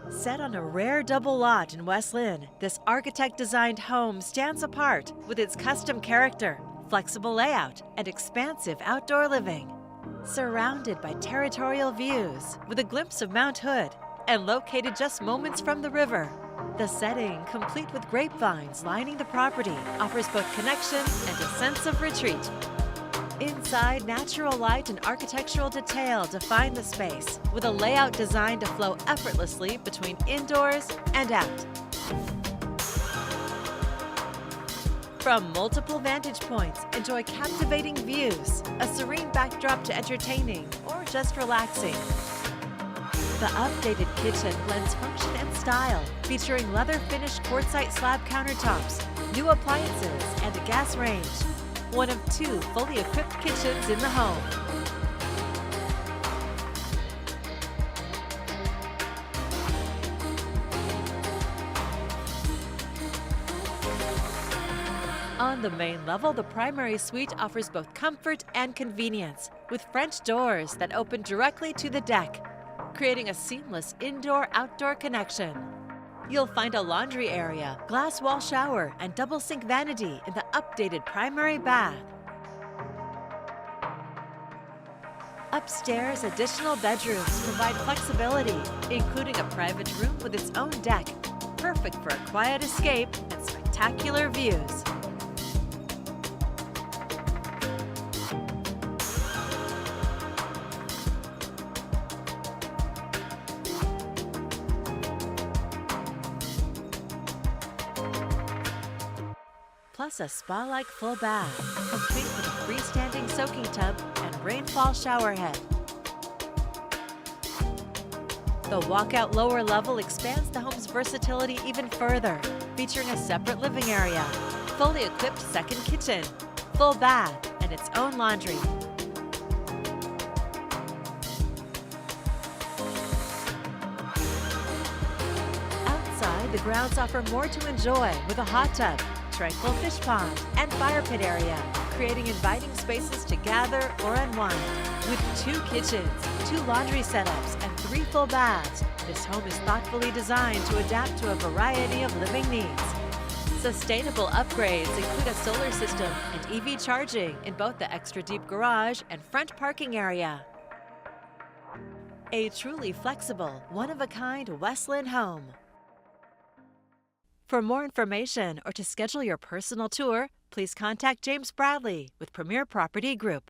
Set on a rare double lot in West Linn, this architect-designed home stands apart with its custom character, flexible layout, and expansive outdoor living. Surrounded by territorial views with a glimpse of Mount Hood and located just moments from the river, the setting, complete with grapevines lining the property, offers both connection and a sense of retreat. Inside, natural light and architectural detail define the space, with a layout designed to flow effortlessly between indoors and out. From multiple vantage points, enjoy captivating views, a serene backdrop to entertaining or just relaxing. The updated kitchen blends function and style, featuring leather-finished quartzite slab countertops, new appliances, and a gas range. One of 2 fully equipped kitchens in the home. On the main level, the primary suite offers both comfort and convenience, with French doors that open directly to the deck, creating a seamless indoor-outdoor connection. You'll find a laundry area, glass wall shower, and double sink vanity in the updated primary bath. Upstairs, additional bedrooms provide flexibility, including a private room with its own deck, perfect for a quiet escape and spectacular views. Plus a spa-like full bath, complete with a freestanding soaking tub and rainfall shower head. The walkout lower level expands the home's versatility even further, featuring a separate living area, fully equipped second kitchen, full bath, and its own laundry. Outside, the grounds offer more to enjoy with a hot tub, tranquil fish pond, and fire pit area, creating inviting spaces to gather or unwind. With 2 kitchens, 2 laundry setups, and 3 full baths, this home is thoughtfully designed to adapt to a variety of living needs. Sustainable upgrades include a solar system and EV charging in both the extra deep garage and front parking area. A truly flexible, one-of-a-kind West Linn home. For more information or to schedule your personal tour, please contact James Bradley with Premier Property Group.